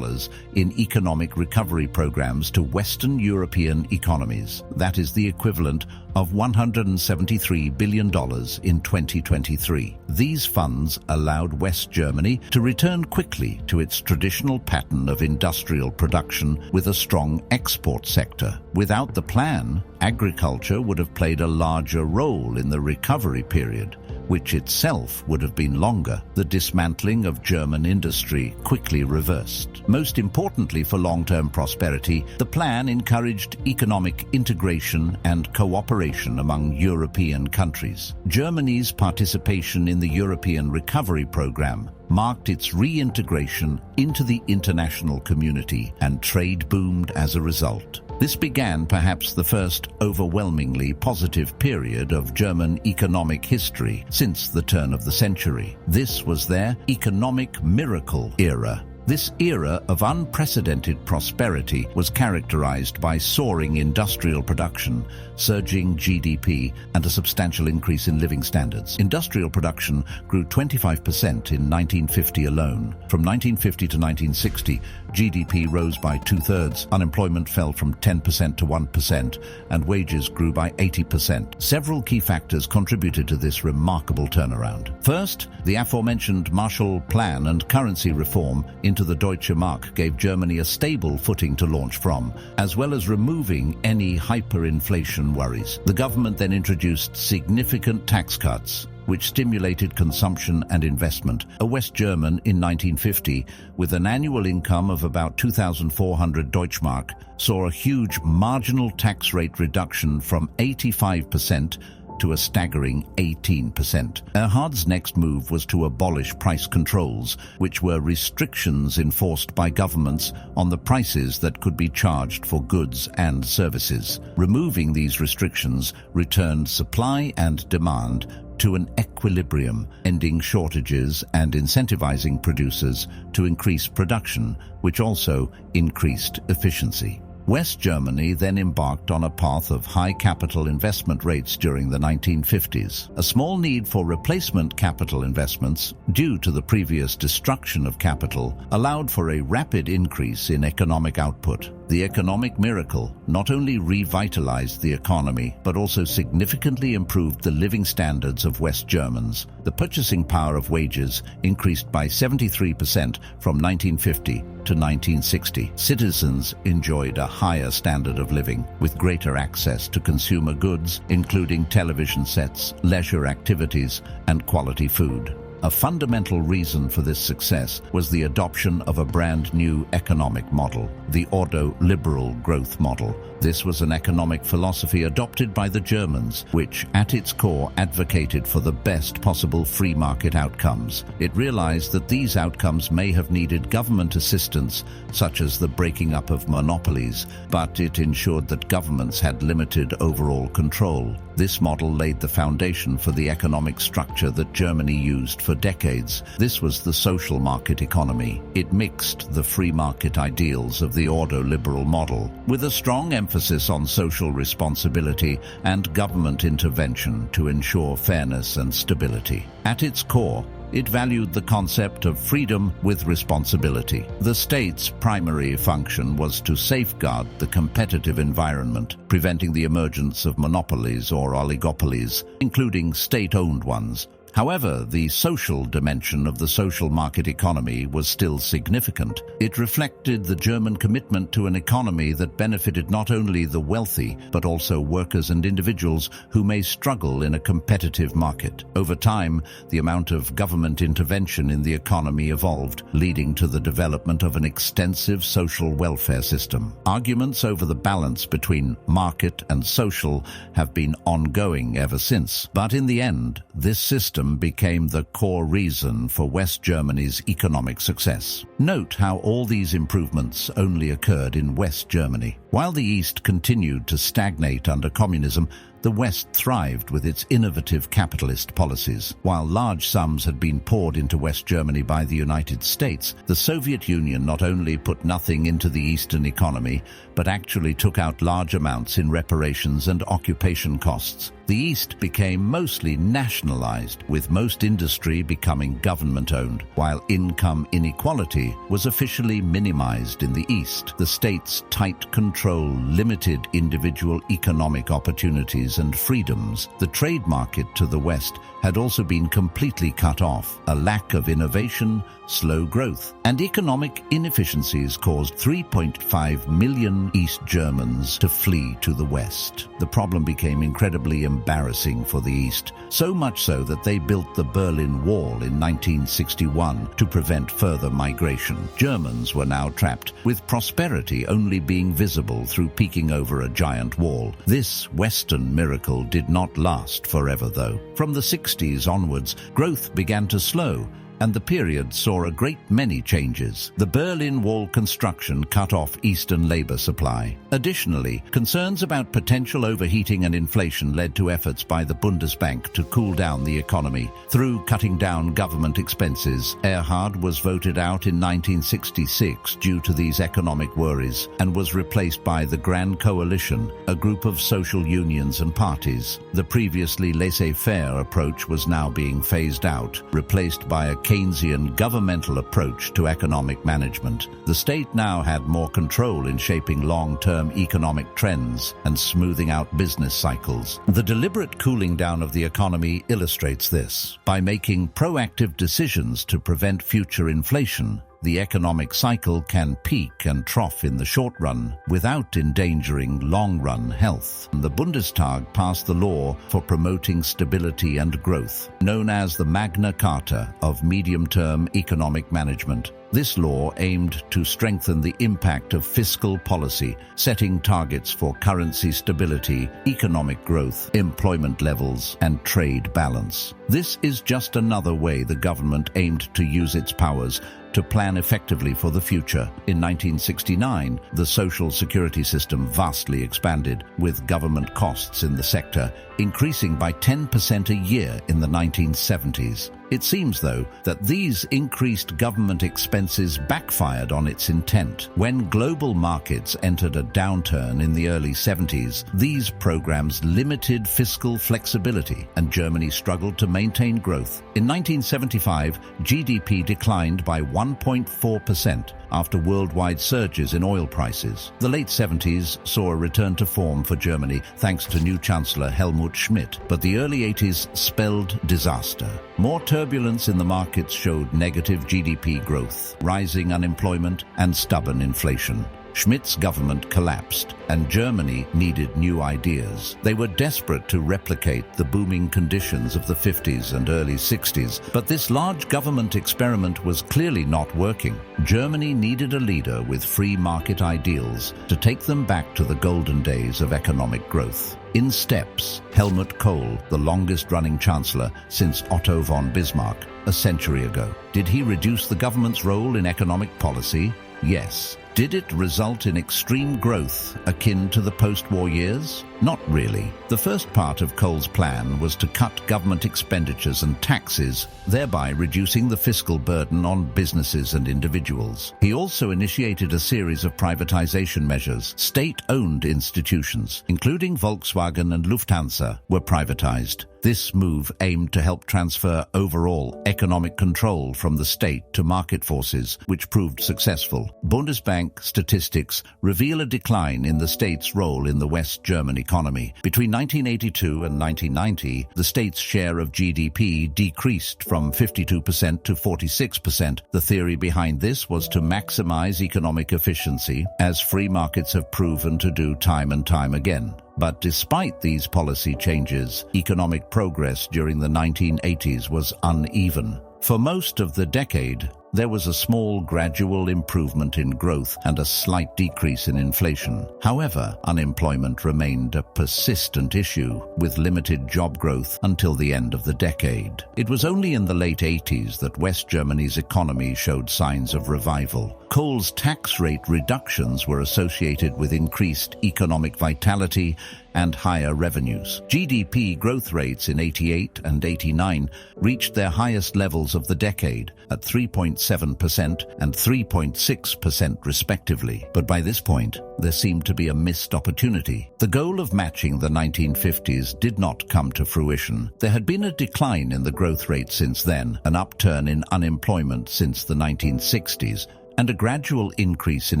in economic recovery programs to Western European economies. That is the equivalent of $173 billion in 2023. These funds allowed West Germany to return quickly to its traditional pattern of industrial production with a strong export sector. Without the plan, agriculture would have played a larger role in the recovery period, which itself would have been longer. The dismantling of German industry quickly reversed. Most importantly for long-term prosperity, the plan encouraged economic integration and cooperation among European countries. Germany's participation in the European Recovery Program marked its reintegration into the international community, and trade boomed as a result. This began perhaps the first overwhelmingly positive period of German economic history since the turn of the century. This was their economic miracle era. This era of unprecedented prosperity was characterized by soaring industrial production, surging GDP, and a substantial increase in living standards. Industrial production grew 25% in 1950 alone. From 1950 to 1960, GDP rose by 2/3, unemployment fell from 10% to 1%, and wages grew by 80%. Several key factors contributed to this remarkable turnaround. First, the aforementioned Marshall Plan and currency reform into the Deutsche Mark gave Germany a stable footing to launch from, as well as removing any hyperinflation worries. The government then introduced significant tax cuts, which stimulated consumption and investment. A West German in 1950, with an annual income of about 2,400 Deutschmark, saw a huge marginal tax rate reduction from 85% to a staggering 18%. Erhard's next move was to abolish price controls, which were restrictions enforced by governments on the prices that could be charged for goods and services. Removing these restrictions returned supply and demand to an equilibrium, ending shortages and incentivizing producers to increase production, which also increased efficiency. West Germany then embarked on a path of high capital investment rates during the 1950s. A small need for replacement capital investments, due to the previous destruction of capital, allowed for a rapid increase in economic output. The economic miracle not only revitalized the economy, but also significantly improved the living standards of West Germans. The purchasing power of wages increased by 73% from 1950 to 1960. Citizens enjoyed a higher standard of living, with greater access to consumer goods, including television sets, leisure activities, and quality food. A fundamental reason for this success was the adoption of a brand new economic model, the ordo-liberal growth model. This was an economic philosophy adopted by the Germans, which at its core advocated for the best possible free market outcomes. It realized that these outcomes may have needed government assistance, such as the breaking up of monopolies, but it ensured that governments had limited overall control. This model laid the foundation for the economic structure that Germany used for decades. This was the social market economy. It mixed the free market ideals of the ordo-liberal model with a strong emphasis on social responsibility and government intervention to ensure fairness and stability. At its core, it valued the concept of freedom with responsibility. The state's primary function was to safeguard the competitive environment, preventing the emergence of monopolies or oligopolies, including state-owned ones. However, the social dimension of the social market economy was still significant. It reflected the German commitment to an economy that benefited not only the wealthy, but also workers and individuals who may struggle in a competitive market. Over time, the amount of government intervention in the economy evolved, leading to the development of an extensive social welfare system. Arguments over the balance between market and social have been ongoing ever since. But in the end, this system became the core reason for West Germany's economic success. Note how all these improvements only occurred in West Germany. While the East continued to stagnate under communism, the West thrived with its innovative capitalist policies. While large sums had been poured into West Germany by the United States, the Soviet Union not only put nothing into the Eastern economy, but actually took out large amounts in reparations and occupation costs. The East became mostly nationalized, with most industry becoming government-owned, while income inequality was officially minimized in the East. The state's tight control limited individual economic opportunities and freedoms. The trade market to the West had also been completely cut off. A lack of innovation, slow growth, and economic inefficiencies caused 3.5 million East Germans to flee to the West. The problem became incredibly embarrassing for the East, so much so that they built the Berlin Wall in 1961 to prevent further migration. Germans were now trapped, with prosperity only being visible through peeking over a giant wall. This Western miracle did not last forever, though. From the 60s onwards, growth began to slow, and the period saw a great many changes. The Berlin Wall construction cut off Eastern labor supply. Additionally, concerns about potential overheating and inflation led to efforts by the Bundesbank to cool down the economy. Through cutting down government expenses, Erhard was voted out in 1966 due to these economic worries and was replaced by the Grand Coalition, a group of social unions and parties. The previously laissez-faire approach was now being phased out, replaced by a Keynesian governmental approach to economic management. The state now had more control in shaping long-term economic trends and smoothing out business cycles. The deliberate cooling down of the economy illustrates this. By making proactive decisions to prevent future inflation, the economic cycle can peak and trough in the short run without endangering long-run health. The Bundestag passed the law for promoting stability and growth, known as the Magna Carta of medium-term economic management. This law aimed to strengthen the impact of fiscal policy, setting targets for currency stability, economic growth, employment levels, and trade balance. This is just another way the government aimed to use its powers to plan effectively for the future. In 1969, the social security system vastly expanded, with government costs in the sector increasing by 10% a year in the 1970s. It seems, though, that these increased government expenses backfired on its intent. When global markets entered a downturn in the early 70s, these programs limited fiscal flexibility, and Germany struggled to maintain growth. In 1975, GDP declined by 1.4% after worldwide surges in oil prices. The late 70s saw a return to form for Germany thanks to new Chancellor Helmut Schmidt, but the early 80s spelled disaster. More turbulence in the markets showed negative GDP growth, rising unemployment, and stubborn inflation. Schmidt's government collapsed, and Germany needed new ideas. They were desperate to replicate the booming conditions of the 50s and early 60s, but this large government experiment was clearly not working. Germany needed a leader with free market ideals to take them back to the golden days of economic growth. In steps, Helmut Kohl, the longest-running chancellor since Otto von Bismarck, a century ago. Did he reduce the government's role in economic policy? Yes. Did it result in extreme growth akin to the post-war years? Not really. The first part of Kohl's plan was to cut government expenditures and taxes, thereby reducing the fiscal burden on businesses and individuals. He also initiated a series of privatization measures. State-owned institutions, including Volkswagen and Lufthansa, were privatized. This move aimed to help transfer overall economic control from the state to market forces, which proved successful. Bundesbank statistics reveal a decline in the state's role in the West German economy. Between 1982 and 1990, the state's share of GDP decreased from 52% to 46%. The theory behind this was to maximize economic efficiency, as free markets have proven to do time and time again. But despite these policy changes, economic progress during the 1980s was uneven. For most of the decade, there was a small gradual improvement in growth and a slight decrease in inflation. However, unemployment remained a persistent issue, with limited job growth until the end of the decade. It was only in the late 80s that West Germany's economy showed signs of revival. Kohl's tax rate reductions were associated with increased economic vitality and higher revenues. GDP growth rates in 88 and 89 reached their highest levels of the decade, at 3.7% and 3.6% respectively. But by this point, there seemed to be a missed opportunity. The goal of matching the 1950s did not come to fruition. There had been a decline in the growth rate since then, an upturn in unemployment since the 1960s, and a gradual increase in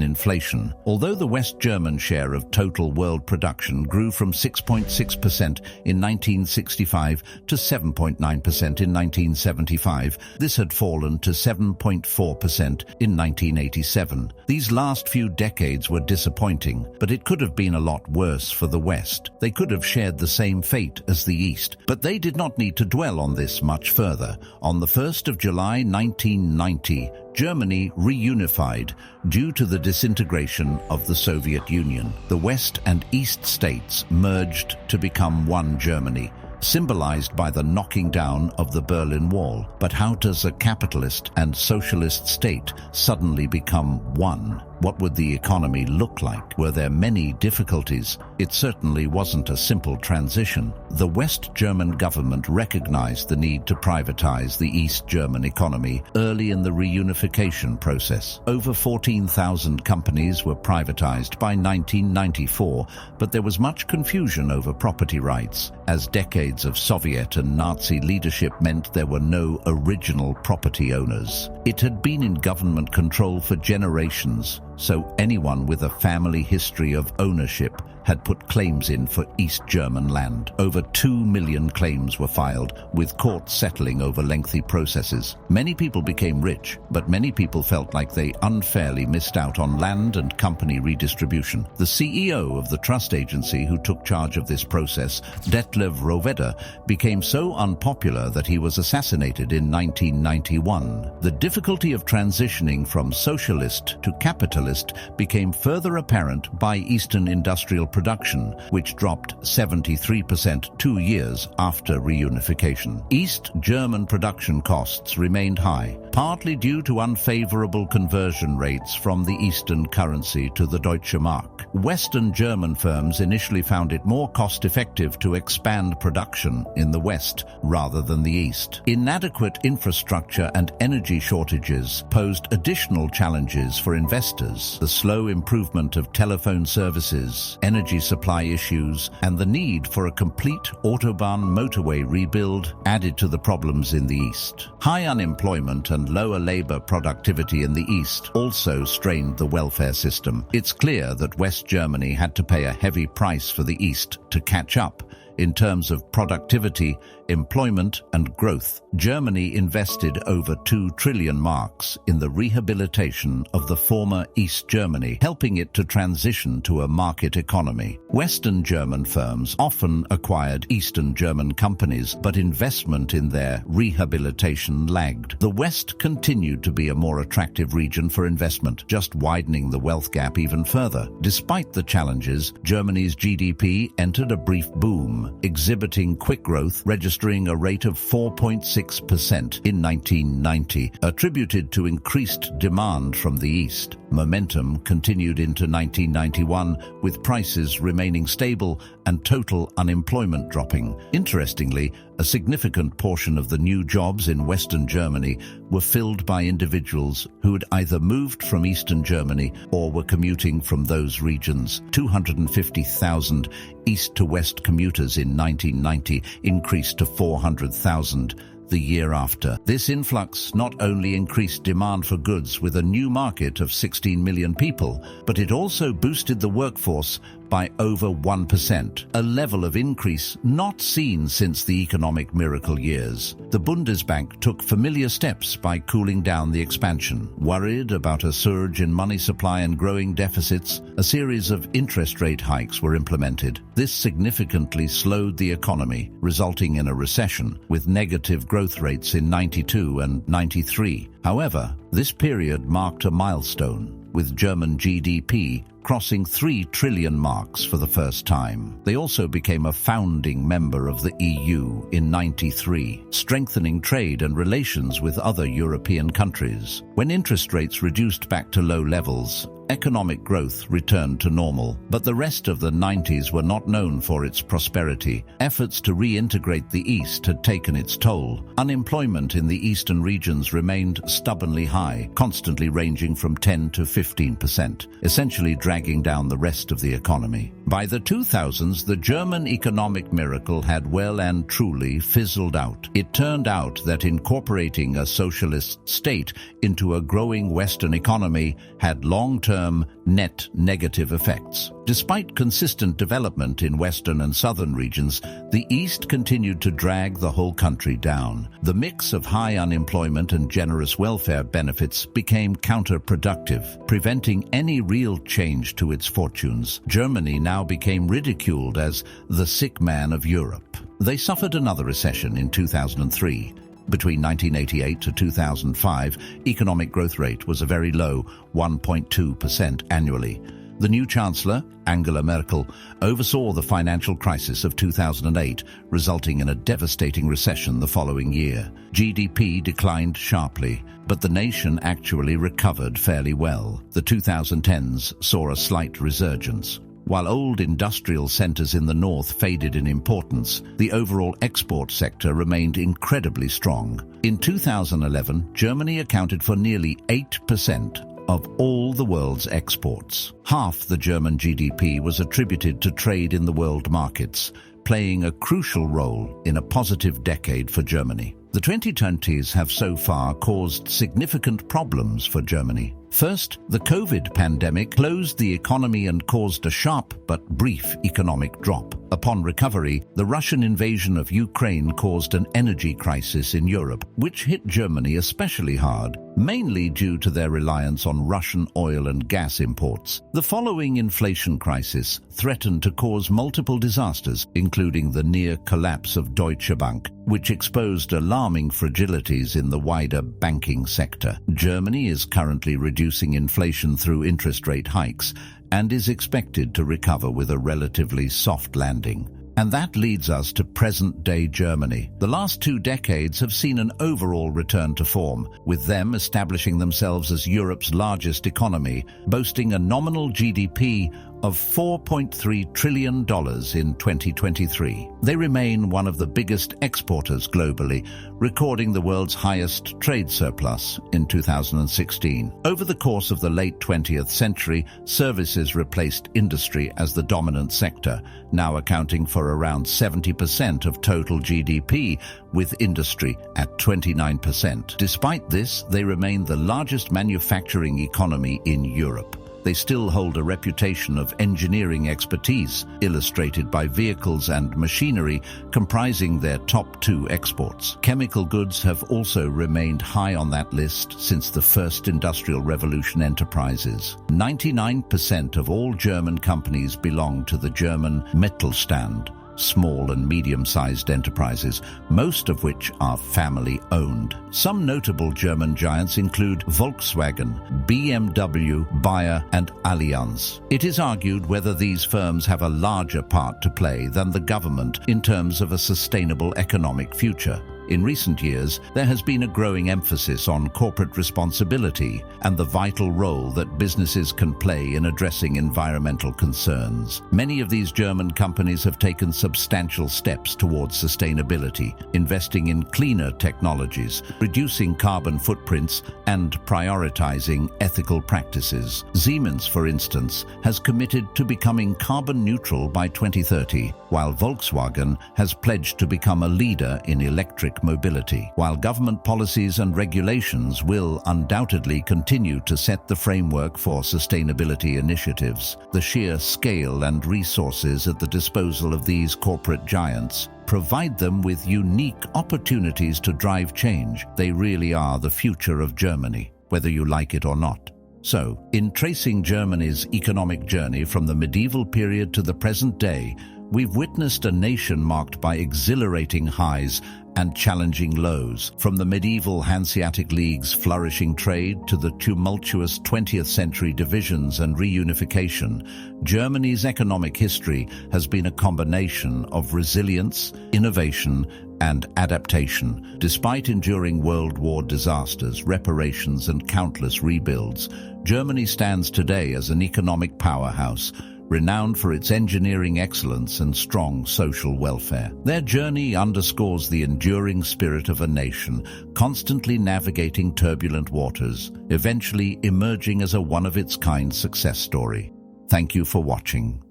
inflation. Although the West German share of total world production grew from 6.6% in 1965 to 7.9% in 1975, this had fallen to 7.4% in 1987. These last few decades were disappointing, but it could have been a lot worse for the West. They could have shared the same fate as the East, but they did not need to dwell on this much further. On the 1st of July 1990, Germany reunified due to the disintegration of the Soviet Union. The West and East states merged to become one Germany, symbolized by the knocking down of the Berlin Wall. But how does a capitalist and socialist state suddenly become one? What would the economy look like? Were there many difficulties? It certainly wasn't a simple transition. The West German government recognized the need to privatize the East German economy early in the reunification process. Over 14,000 companies were privatized by 1994, but there was much confusion over property rights, as decades of Soviet and Nazi leadership meant there were no original property owners. It had been in government control for generations, so anyone with a family history of ownership had put claims in for East German land. Over 2 million claims were filed, with courts settling over lengthy processes. Many people became rich, but many people felt like they unfairly missed out on land and company redistribution. The CEO of the trust agency who took charge of this process, Detlev Roveda, became so unpopular that he was assassinated in 1991. The difficulty of transitioning from socialist to capitalist became further apparent by Eastern industrial production, which dropped 73% 2 years after reunification. East German production costs remained high, partly due to unfavorable conversion rates from the Eastern currency to the Deutsche Mark. Western German firms initially found it more cost-effective to expand production in the West rather than the East. Inadequate infrastructure and energy shortages posed additional challenges for investors. The slow improvement of telephone services, energy supply issues, and the need for a complete Autobahn motorway rebuild added to the problems in the East. High unemployment and lower labor productivity in the East also strained the welfare system. It's clear that West Germany had to pay a heavy price for the East to catch up in terms of productivity, employment and growth, Germany invested over 2 trillion marks in the rehabilitation of the former East Germany, helping it to transition to a market economy. Western German firms often acquired Eastern German companies, but investment in their rehabilitation lagged. The West continued to be a more attractive region for investment, just widening the wealth gap even further. Despite the challenges, Germany's GDP entered a brief boom, exhibiting quick growth, registering a rate of 4.6% in 1990, attributed to increased demand from the East. Momentum continued into 1991, with prices remaining stable and total unemployment dropping. Interestingly, a significant portion of the new jobs in Western Germany were filled by individuals who had either moved from Eastern Germany or were commuting from those regions. 250,000 east-to-west commuters in 1990 increased to 400,000 the year after. This influx not only increased demand for goods with a new market of 16 million people, but it also boosted the workforce by over 1%, a level of increase not seen since the economic miracle years. The Bundesbank took familiar steps by cooling down the expansion. Worried about a surge in money supply and growing deficits, a series of interest rate hikes were implemented. This significantly slowed the economy, resulting in a recession, with negative growth rates in 92 and 93. However, this period marked a milestone, with German GDP crossing 3 trillion marks for the first time. They also became a founding member of the EU in 93, strengthening trade and relations with other European countries. When interest rates reduced back to low levels, economic growth returned to normal, but the rest of the 90s were not known for its prosperity. Efforts to reintegrate the East had taken its toll. Unemployment in the eastern regions remained stubbornly high, constantly ranging from 10 to 15%, essentially dragging down the rest of the economy. By the 2000s, the German economic miracle had well and truly fizzled out. It turned out that incorporating a socialist state into a growing Western economy had long-term net negative effects. Despite consistent development in Western and Southern regions, the East continued to drag the whole country down. The mix of high unemployment and generous welfare benefits became counterproductive, preventing any real change to its fortunes. Germany now became ridiculed as the sick man of Europe. They suffered another recession in 2003. Between 1988 to 2005, economic growth rate was a very low 1.2% annually. The new Chancellor, Angela Merkel, oversaw the financial crisis of 2008, resulting in a devastating recession the following year. GDP declined sharply, but the nation actually recovered fairly well. The 2010s saw a slight resurgence. While old industrial centers in the north faded in importance, the overall export sector remained incredibly strong. In 2011, Germany accounted for nearly 8% of all the world's exports. Half the German GDP was attributed to trade in the world markets, playing a crucial role in a positive decade for Germany. The 2020s have so far caused significant problems for Germany. First, the COVID pandemic closed the economy and caused a sharp but brief economic drop. Upon recovery, the Russian invasion of Ukraine caused an energy crisis in Europe, which hit Germany especially hard, mainly due to their reliance on Russian oil and gas imports. The following inflation crisis threatened to cause multiple disasters, including the near collapse of Deutsche Bank, which exposed alarming fragilities in the wider banking sector. Germany is currently reducing inflation through interest rate hikes and is expected to recover with a relatively soft landing. And that leads us to present-day Germany. The last 2 decades have seen an overall return to form, with them establishing themselves as Europe's largest economy, boasting a nominal GDP of $4.3 trillion in 2023. They remain one of the biggest exporters globally, recording the world's highest trade surplus in 2016. Over the course of the late 20th century, services replaced industry as the dominant sector, now accounting for around 70% of total GDP, with industry at 29%. Despite this, they remain the largest manufacturing economy in Europe. They still hold a reputation of engineering expertise, illustrated by vehicles and machinery comprising their top 2 exports. Chemical goods have also remained high on that list since the first Industrial Revolution enterprises. 99% of all German companies belong to the German Mittelstand, small and medium-sized enterprises, most of which are family-owned. Some notable German giants include Volkswagen, BMW, Bayer, and Allianz. It is argued whether these firms have a larger part to play than the government in terms of a sustainable economic future. In recent years, there has been a growing emphasis on corporate responsibility and the vital role that businesses can play in addressing environmental concerns. Many of these German companies have taken substantial steps towards sustainability, investing in cleaner technologies, reducing carbon footprints, and prioritizing ethical practices. Siemens, for instance, has committed to becoming carbon neutral by 2030, while Volkswagen has pledged to become a leader in electric mobility. While government policies and regulations will undoubtedly continue to set the framework for sustainability initiatives, the sheer scale and resources at the disposal of these corporate giants provide them with unique opportunities to drive change. They really are the future of Germany, whether you like it or not. So, in tracing Germany's economic journey from the medieval period to the present day, we've witnessed a nation marked by exhilarating highs and challenging lows, from the medieval Hanseatic League's flourishing trade to the tumultuous 20th century divisions and reunification. Germany's economic history has been a combination of resilience, innovation, and adaptation. Despite enduring World War disasters, reparations, and countless rebuilds, Germany stands today as an economic powerhouse, renowned for its engineering excellence and strong social welfare. Their journey underscores the enduring spirit of a nation, constantly navigating turbulent waters, eventually emerging as a one-of-its-kind success story. Thank you for watching.